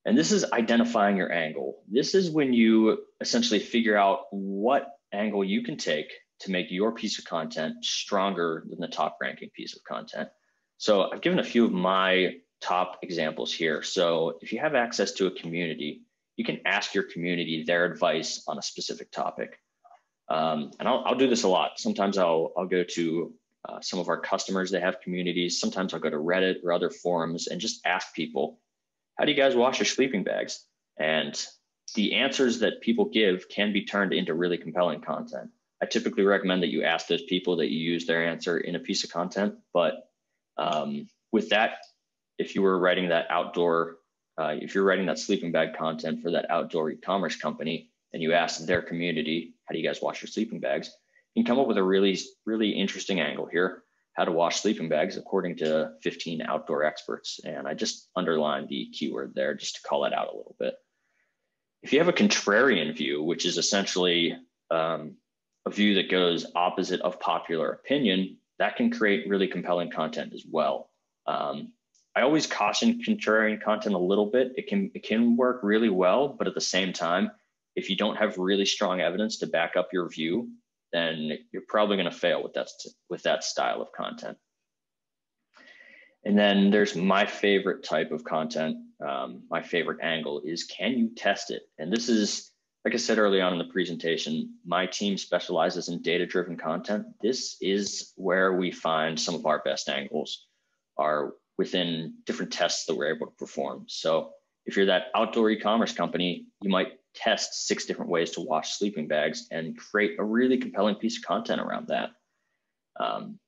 And this is identifying your angle. This is when you essentially figure out what angle you can take to make your piece of content stronger than the top ranking piece of content. So I've given a few of my top examples here. So if you have access to a community, you can ask your community their advice on a specific topic. And I'll do this a lot. Sometimes I'll go to some of our customers, they have communities. Sometimes I'll go to Reddit or other forums and just ask people, how do you guys wash your sleeping bags? And the answers that people give can be turned into really compelling content. I typically recommend that you ask those people that you use their answer in a piece of content. But with that, if you were writing that if you're writing that sleeping bag content for that outdoor e-commerce company and you ask their community, how do you guys wash your sleeping bags? You can come up with a really, really interesting angle here, how to wash sleeping bags according to 15 outdoor experts. And I just underlined the keyword there just to call it out a little bit. If you have a contrarian view, which is essentially a view that goes opposite of popular opinion, that can create really compelling content as well. I always caution contrarian content a little bit. It can work really well, but at the same time, if you don't have really strong evidence to back up your view, then you're probably going to fail with that style of content. And then there's my favorite type of content. My favorite angle is, can you test it? And this is, like I said early on in the presentation, my team specializes in data-driven content. This is where we find some of our best angles are within different tests that we're able to perform. So if you're that outdoor e-commerce company, you might test 6 different ways to wash sleeping bags and create a really compelling piece of content around that. And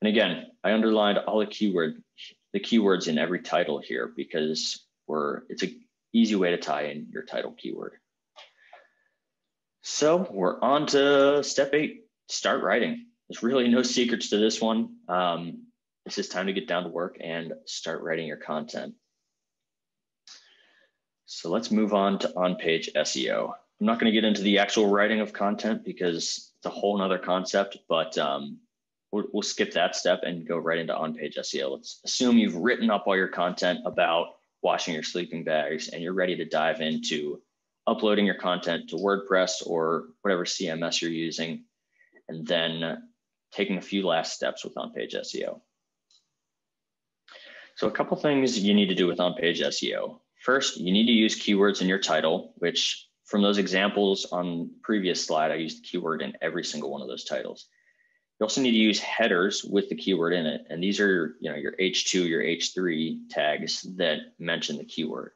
again, I underlined all the keywords in every title here because it's an easy way to tie in your title keyword. So we're on to step 8, start writing. There's really no secrets to this one. It's just time to get down to work and start writing your content. So let's move on to on-page SEO. I'm not going to get into the actual writing of content because it's a whole nother concept, but we'll skip that step and go right into on-page SEO. Let's assume you've written up all your content about washing your sleeping bags and you're ready to dive into uploading your content to WordPress or whatever CMS you're using, and then taking a few last steps with on-page SEO. So a couple things you need to do with on-page SEO. First, you need to use keywords in your title, which from those examples on the previous slide, I used the keyword in every single one of those titles. You also need to use headers with the keyword in it. And these are, your H2, your H3 tags that mention the keyword.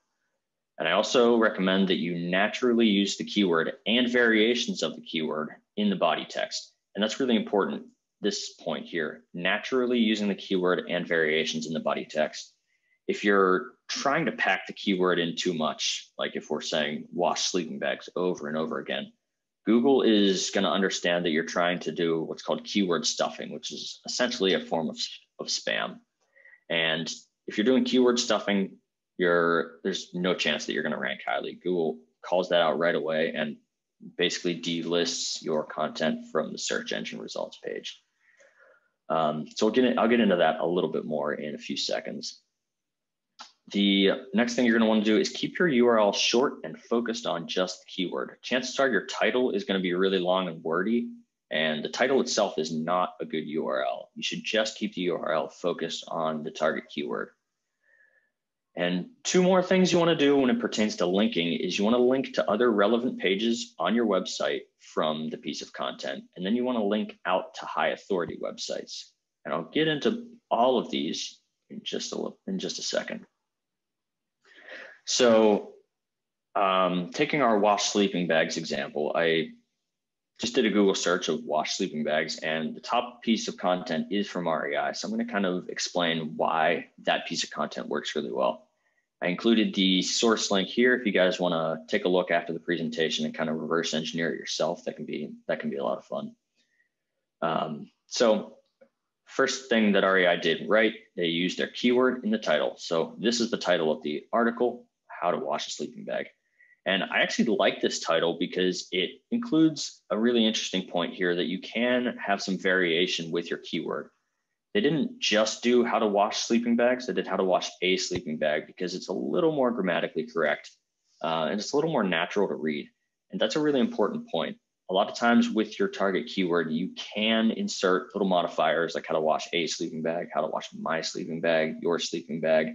And I also recommend that you naturally use the keyword and variations of the keyword in the body text. And that's really important, this point here, naturally using the keyword and variations in the body text. If you're trying to pack the keyword in too much, like if we're saying wash sleeping bags over and over again, Google is going to understand that you're trying to do what's called keyword stuffing, which is essentially a form of spam. And if you're doing keyword stuffing, there's no chance that you're going to rank highly. Google calls that out right away and basically delists your content from the search engine results page. So I'll get into that a little bit more in a few seconds. The next thing you're going to want to do is keep your URL short and focused on just the keyword. Chances are your title is going to be really long and wordy, and the title itself is not a good URL. You should just keep the URL focused on the target keyword. And 2 more things you want to do when it pertains to linking is you want to link to other relevant pages on your website from the piece of content. And then you want to link out to high authority websites. And I'll get into all of these in just a second. So taking our wash sleeping bags example, I just did a Google search of wash sleeping bags and the top piece of content is from REI. So I'm going to kind of explain why that piece of content works really well. I included the source link here. If you guys want to take a look after the presentation and kind of reverse engineer it yourself, that can be a lot of fun. So first thing that REI did right, they used their keyword in the title. So this is the title of the article, How to Wash a Sleeping Bag. And I actually like this title because it includes a really interesting point here that you can have some variation with your keyword. They didn't just do how to wash sleeping bags, they did how to wash a sleeping bag because it's a little more grammatically correct and it's a little more natural to read. And that's a really important point. A lot of times with your target keyword, you can insert little modifiers like how to wash a sleeping bag, how to wash my sleeping bag, your sleeping bag.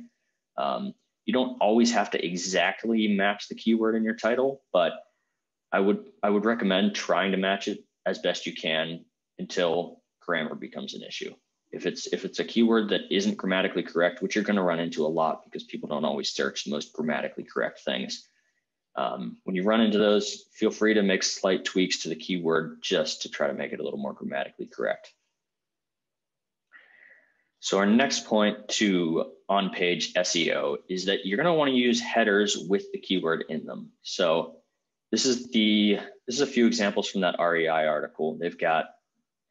You don't always have to exactly match the keyword in your title, but I would recommend trying to match it as best you can until grammar becomes an issue. If it's a keyword that isn't grammatically correct, which you're going to run into a lot because people don't always search the most grammatically correct things. When you run into those, feel free to make slight tweaks to the keyword just to try to make it a little more grammatically correct. So our next point to on-page SEO is that you're going to want to use headers with the keyword in them. So this is a few examples from that REI article. They've got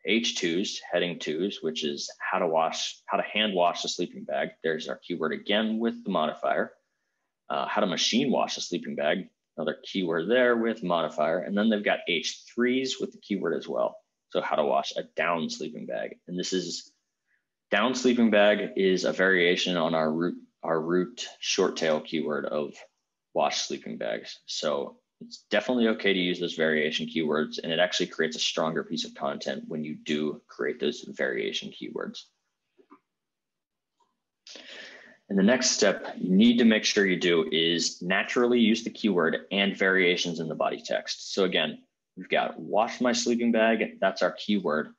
H2s, heading 2s, which is how to hand wash a sleeping bag. There's our keyword again with the modifier. How to machine wash a sleeping bag, another keyword there with modifier. And then they've got H3s with the keyword as well. So how to wash a down sleeping bag. And this is down sleeping bag is a variation on our root short tail keyword of wash sleeping bags. So it's definitely okay to use those variation keywords, and it actually creates a stronger piece of content when you do create those variation keywords. And the next step you need to make sure you do is naturally use the keyword and variations in the body text. So again, we've got wash my sleeping bag, that's our keyword.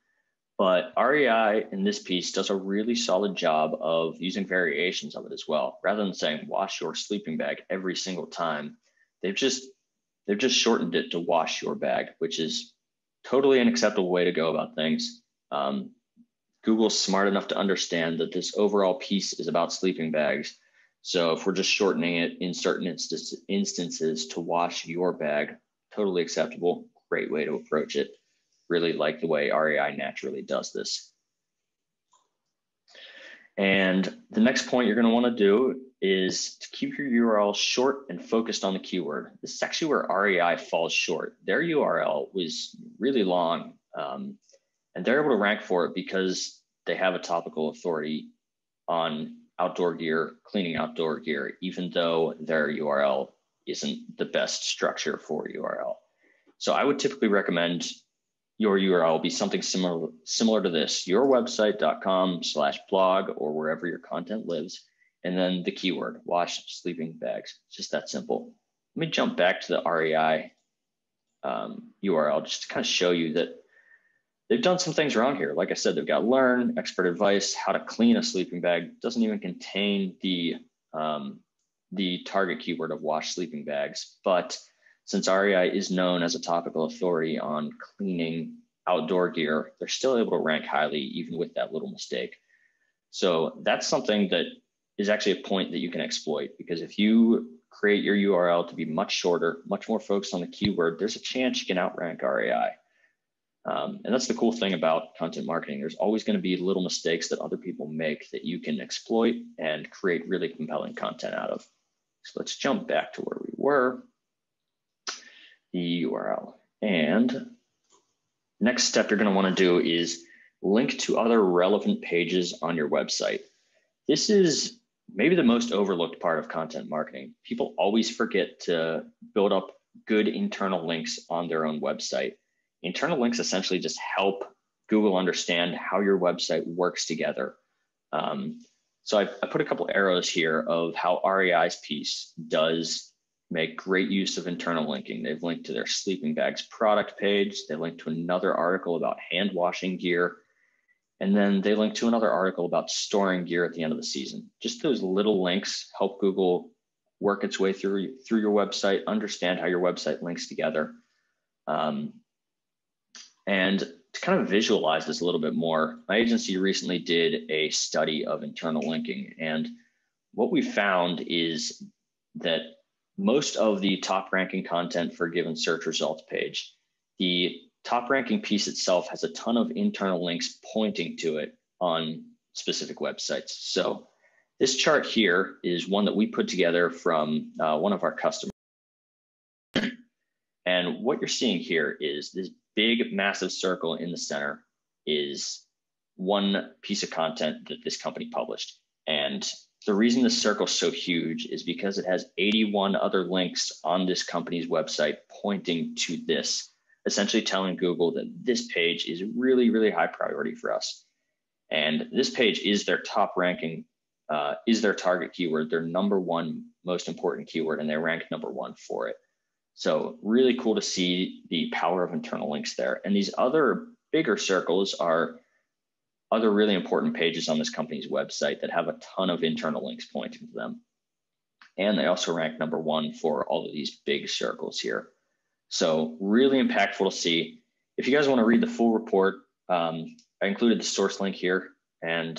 But REI in this piece does a really solid job of using variations of it as well. Rather than saying wash your sleeping bag every single time, they've just shortened it to wash your bag, which is totally an acceptable way to go about things. Google's smart enough to understand that this overall piece is about sleeping bags. So if we're just shortening it in certain instances to wash your bag, totally acceptable. Great way to approach it. Really like the way REI naturally does this. And the next point you're going to want to do is to keep your URL short and focused on the keyword. This is actually where REI falls short. Their URL was really long, and they're able to rank for it because they have a topical authority on outdoor gear, cleaning outdoor gear, even though their URL isn't the best structure for URL. So I would typically recommend your URL be something similar to this, yourwebsite.com/blog or wherever your content lives, and then the keyword, wash sleeping bags. It's just that simple. Let me jump back to the REI URL just to kind of show you that they've done some things wrong here. Like I said, they've got learn, expert advice, how to clean a sleeping bag. It doesn't even contain the target keyword of wash sleeping bags. But since REI is known as a topical authority on cleaning outdoor gear, they're still able to rank highly even with that little mistake. So that's something that is actually a point that you can exploit, because if you create your URL to be much shorter, much more focused on the keyword, there's a chance you can outrank REI. And that's the cool thing about content marketing. There's always going to be little mistakes that other people make that you can exploit and create really compelling content out of. So let's jump back to where we were, the URL. And next step you're going to want to do is link to other relevant pages on your website. This is maybe the most overlooked part of content marketing. People always forget to build up good internal links on their own website. Internal links essentially just help Google understand how your website works together. So I put a couple arrows here of how REI's piece does make great use of internal linking. They've linked to their sleeping bags product page. They linked to another article about hand washing gear. And then they link to another article about storing gear at the end of the season. Just those little links help Google work its way through your website, understand how your website links together. And to kind of visualize this a little bit more, my agency recently did a study of internal linking. And what we found is that most of the top ranking content for a given search results page, the top ranking piece itself has a ton of internal links pointing to it on specific websites. So this chart here is one that we put together from one of our customers. And what you're seeing here is this big, massive circle in the center is one piece of content that this company published. And the reason the circle's so huge is because it has 81 other links on this company's website pointing to this, essentially telling Google that this page is really, really high priority for us. And this page is their top ranking, is their target keyword, their #1 most important keyword, and they rank #1 for it. So really cool to see the power of internal links there. And these other bigger circles are other really important pages on this company's website that have a ton of internal links pointing to them. And they also rank #1 for all of these big circles here. So really impactful to see. If you guys want to read the full report, I included the source link here. And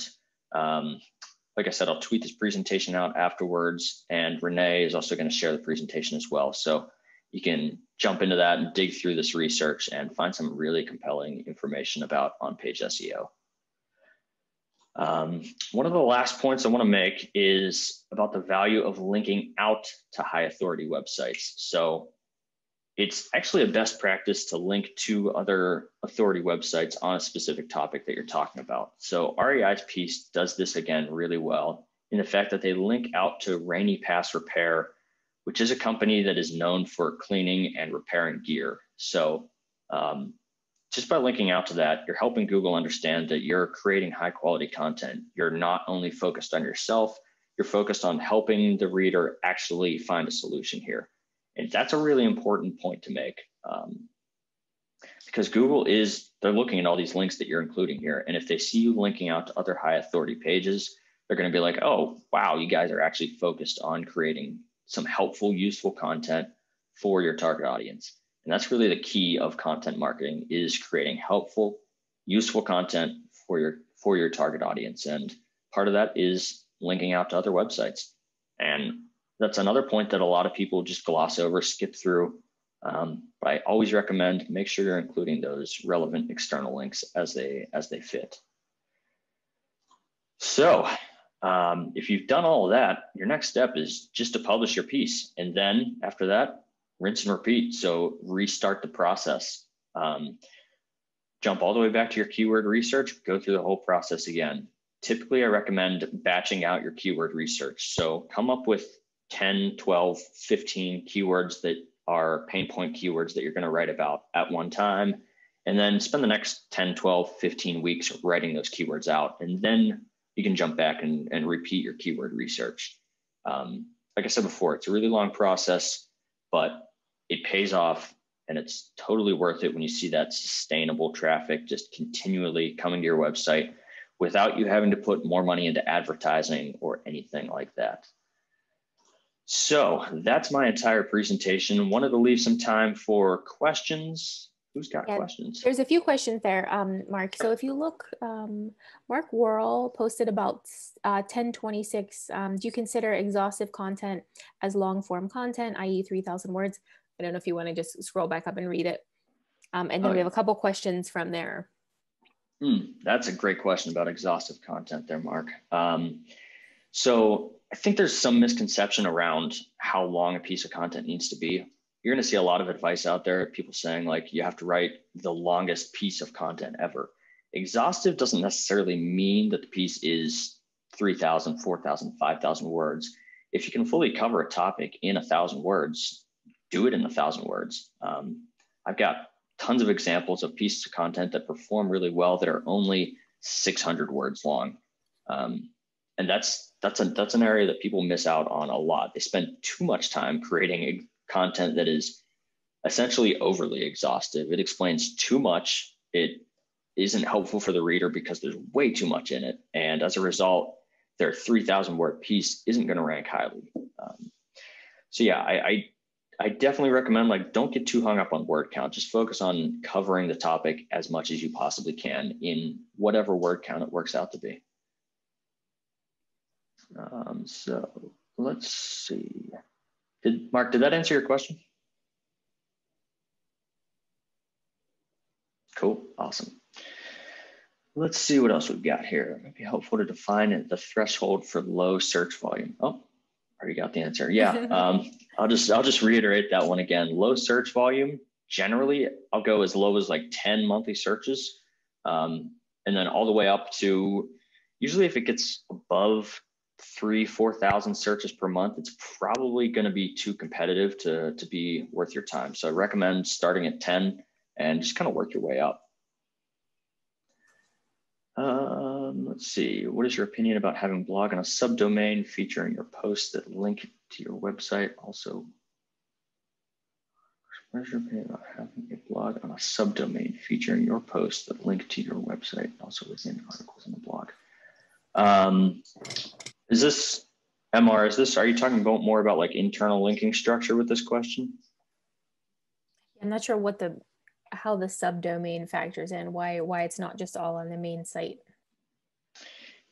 like I said, I'll tweet this presentation out afterwards. And Renee is also going to share the presentation as well. So you can jump into that and dig through this research and find some really compelling information about on-page SEO. One of the last points I want to make is about the value of linking out to high authority websites. So it's actually a best practice to link to other authority websites on a specific topic that you're talking about. So REI's piece does this again really well in the fact that they link out to Rainy Pass Repair, which is a company that is known for cleaning and repairing gear. So just by linking out to that, you're helping Google understand that you're creating high quality content. You're not only focused on yourself, you're focused on helping the reader actually find a solution here. And that's a really important point to make because Google they're looking at all these links that you're including here. And if they see you linking out to other high authority pages, they're going to be like, oh, wow, you guys are actually focused on creating some helpful, useful content for your target audience. And that's really the key of content marketing, is creating helpful, useful content for your target audience. And part of that is linking out to other websites. And that's another point that a lot of people just gloss over, skip through. But I always recommend make sure you're including those relevant external links as they fit. So if you've done all of that, your next step is just to publish your piece. And then after that, rinse and repeat. So restart the process. Jump all the way back to your keyword research, go through the whole process again. Typically, I recommend batching out your keyword research. So come up with 10, 12, 15 keywords that are pain point keywords that you're going to write about at one time, and then spend the next 10, 12, 15 weeks writing those keywords out. And then you can jump back and repeat your keyword research. Like I said before, it's a really long process, but it pays off. And it's totally worth it when you see that sustainable traffic just continually coming to your website without you having to put more money into advertising or anything like that. So that's my entire presentation. Wanted to leave some time for questions. Who's got questions? There's a few questions there, Mark. So if you look, Mark Worrell posted about 1026. Do you consider exhaustive content as long form content, i.e. 3,000 words? I don't know if you want to just scroll back up and read it. And then we have a couple questions from there. That's a great question about exhaustive content there, Mark. So I think there's some misconception around how long a piece of content needs to be. You're going to see a lot of advice out there, people saying like you have to write the longest piece of content ever. Exhaustive doesn't necessarily mean that the piece is 3,000, 4,000, 5,000 words. If you can fully cover a topic in 1,000 words, do it in 1,000 words. I've got tons of examples of pieces of content that perform really well that are only 600 words long. And that's an area that people miss out on a lot. They spend too much time creating content that is essentially overly exhaustive. It explains too much. It isn't helpful for the reader because there's way too much in it. And as a result, their 3,000 word piece isn't going to rank highly. So yeah, I definitely recommend like don't get too hung up on word count. Just focus on covering the topic as much as you possibly can in whatever word count it works out to be. So let's see. Mark, did that answer your question? Cool, awesome. Let's see what else we've got here. It might be helpful to define the threshold for low search volume. Oh, already got the answer. Yeah, I'll just reiterate that one again. Low search volume, generally I'll go as low as like 10 monthly searches, and then all the way up to, usually if it gets above 3,000-4,000 searches per month, it's probably going to be too competitive to be worth your time. So I recommend starting at 10 and just kind of work your way up. Let's see, what is your opinion about having blog on a subdomain featuring your posts that link to your website? Also, what is your opinion about having a blog on a subdomain featuring your posts that link to your website, also within articles in the blog? Is this, MR, are you talking about more about like internal linking structure with this question? I'm not sure how the subdomain factors in, why it's not just all on the main site.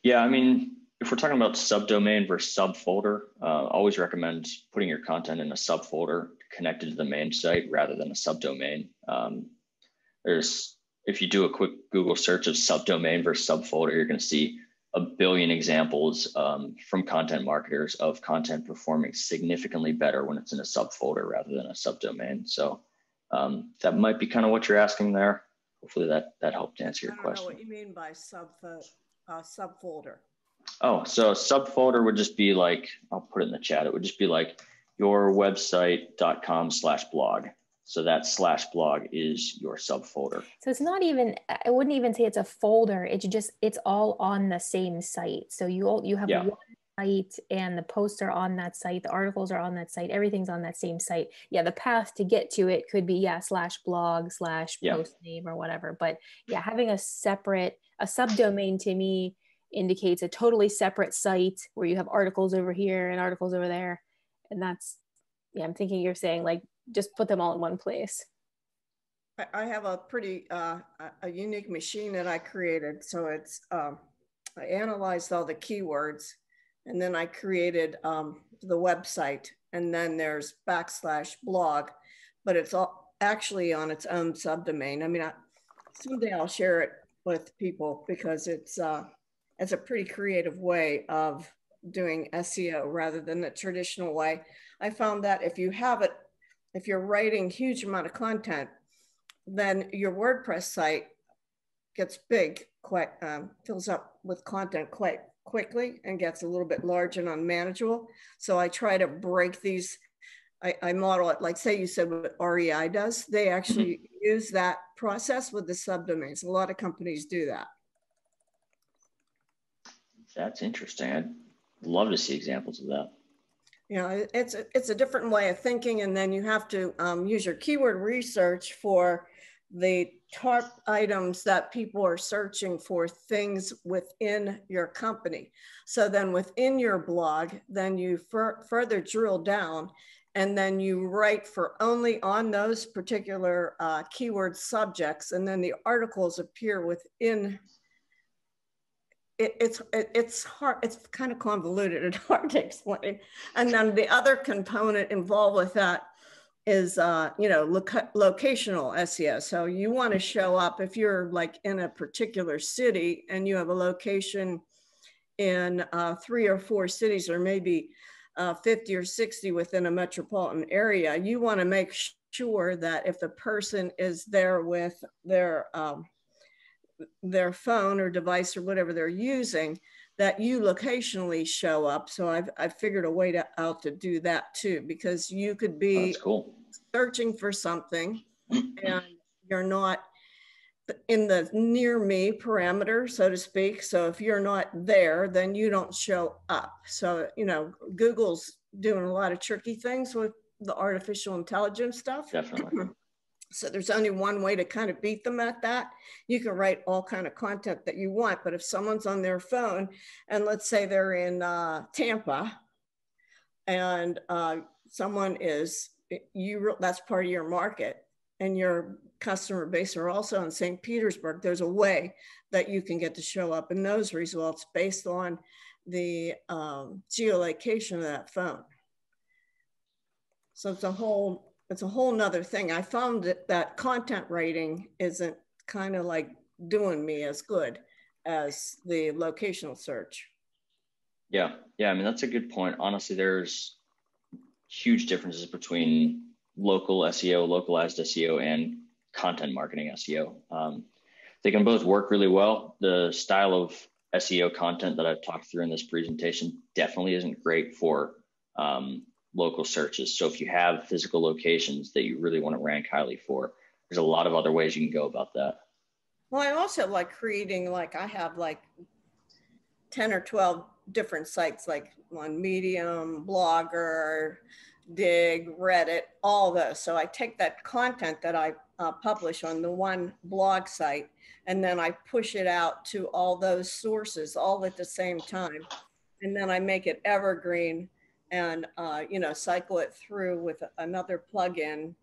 Yeah, I mean, if we're talking about subdomain versus subfolder, always recommend putting your content in a subfolder connected to the main site rather than a subdomain. If you do a quick Google search of subdomain versus subfolder, you're going to see a billion examples from content marketers of content performing significantly better when it's in a subfolder rather than a subdomain. So that might be kind of what you're asking there. Hopefully that helped answer your question. I don't know what you mean by subfolder. Oh, so a subfolder would just be like, I'll put it in the chat. It would just be like yourwebsite.com/blog. So that /blog is your subfolder. So it's not even, I wouldn't even say it's a folder. It's all on the same site. So you have one site and the posts are on that site. The articles are on that site. Everything's on that same site. Yeah. The path to get to it could be, /blog /post name or whatever. But yeah, having a subdomain to me indicates a totally separate site where you have articles over here and articles over there. And that's, I'm thinking you're saying like, just put them all in one place. I have a pretty a unique machine that I created. So it's I analyzed all the keywords, and then I created the website, and then there's /blog, but it's all actually on its own subdomain. I mean, someday I'll share it with people because it's a pretty creative way of doing SEO rather than the traditional way. I found that if you're writing huge amount of content, then your WordPress site gets big, fills up with content quite quickly and gets a little bit large and unmanageable. So I try to break these. I model it like, say you said what REI does. They actually use that process with the subdomains. A lot of companies do that. That's interesting. I'd love to see examples of that. Yeah, it's a different way of thinking, and then you have to use your keyword research for the top items that people are searching for, things within your company. So then within your blog, then you further drill down, and then you write for only on those particular keyword subjects, and then the articles appear within. It's hard, it's kind of convoluted and hard to explain. And then the other component involved with that is, locational SEO. So you want to show up if you're like in a particular city and you have a location in 3 or 4 cities, or maybe 50 or 60 within a metropolitan area. You want to make sure that if the person is there with their phone or device or whatever they're using, that you locationally show up. So I've figured a way out to do that too, because you could be searching for something and you're not in the near me parameter, so to speak. So if you're not there, then you don't show up. So, Google's doing a lot of tricky things with the artificial intelligence stuff. Definitely. So there's only one way to kind of beat them at that. You can write all kind of content that you want, but if someone's on their phone and let's say they're in Tampa and someone is, that's part of your market and your customer base are also in St. Petersburg, there's a way that you can get to show up in those results based on the geolocation of that phone. So it's a whole nother thing. I found that content writing isn't kind of like doing me as good as the locational search. Yeah. I mean, that's a good point. Honestly, there's huge differences between local SEO, localized SEO, and content marketing SEO. They can both work really well. The style of SEO content that I've talked through in this presentation definitely isn't great for local searches. So if you have physical locations that you really want to rank highly for, there's a lot of other ways you can go about that. Well, I also like creating, I have 10 or 12 different sites, like on Medium, Blogger, Dig, Reddit, all those. So I take that content that I publish on the one blog site, and then I push it out to all those sources all at the same time. And then I make it evergreen and, cycle it through with another plugin,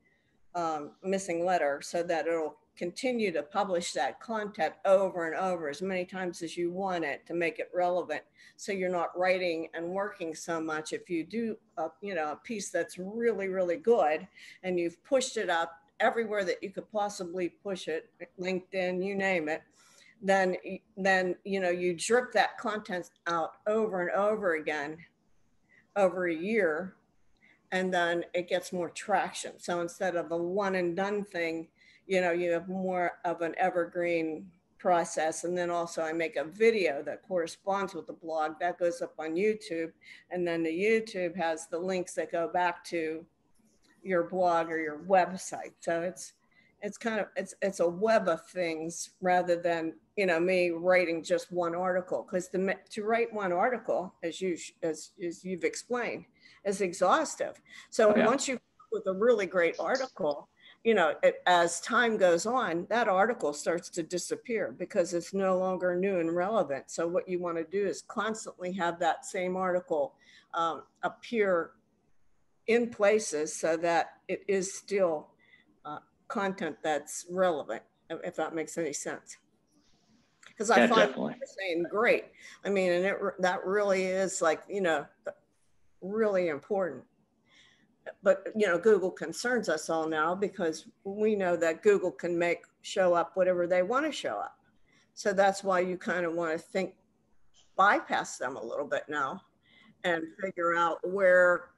missing letter, so that it'll continue to publish that content over and over as many times as you want it to make it relevant. So you're not writing and working so much. If you do a piece that's really, really good and you've pushed it up everywhere that you could possibly push it, LinkedIn, you name it, then you drip that content out over and over again over a year, and then it gets more traction. So instead of a one and done thing, you have more of an evergreen process. And then also I make a video that corresponds with the blog that goes up on YouTube. And then the YouTube has the links that go back to your blog or your website. So it's a web of things rather than, me writing just one article, because to write one article, as you've explained, is exhaustive. So once you come with a really great article, as time goes on, that article starts to disappear because it's no longer new and relevant. So what you want to do is constantly have that same article appear in places so that it is still content that's relevant, if that makes any sense. because I find definitely. what you're saying great. I mean, and that really is like, you know, really important. But, you know, Google concerns us all now because we know that Google can show up whatever they want to show up. So that's why you kind of want to bypass them a little bit now and figure out where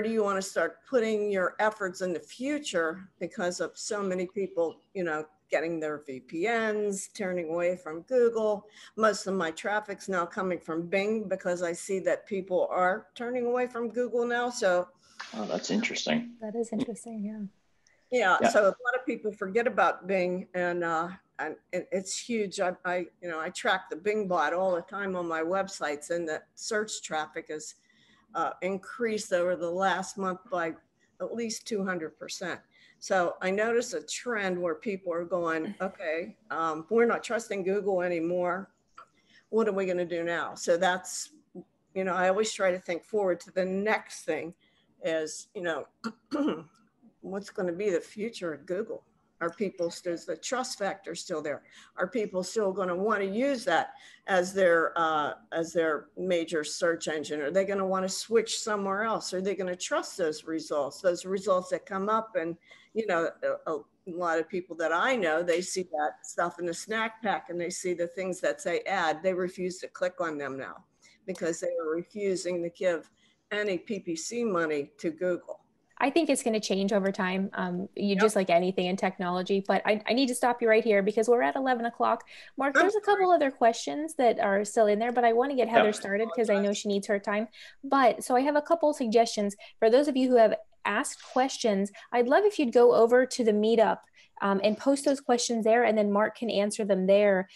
do you want to start putting your efforts in the future, because of so many people, you know, getting their VPNs, turning away from Google. Most of my traffic's now coming from Bing because I see that people are turning away from Google now. So, oh, that's interesting. That is interesting. Yeah. Yeah. So a lot of people forget about Bing, and it's huge. I track the Bing bot all the time on my websites, and the search traffic is increased over the last month by at least 200%. So I noticed a trend where people are going, okay, we're not trusting Google anymore. What are we going to do now? So that's, you know, I always try to think forward to the next thing is, you know, what's going to be the future of Google? Are people, is the trust factor still there? Are people still going to want to use that as their major search engine? Are they going to want to switch somewhere else? Are they going to trust those results that come up? And, you know, a lot of people that I know, they see that stuff in the snack pack and they see the things that say ad, they refuse to click on them now because they are refusing to give any PPC money to Google. I think it's going to change over time. Just like anything in technology, but I need to stop you right here because we're at 11 o'clock. Mark, there's a couple other questions that are still in there, but I want to get Heather started because I know she needs her time. But so I have a couple suggestions for those of you who have asked questions. I'd love if you'd go over to the meetup and post those questions there, and then Mark can answer them there.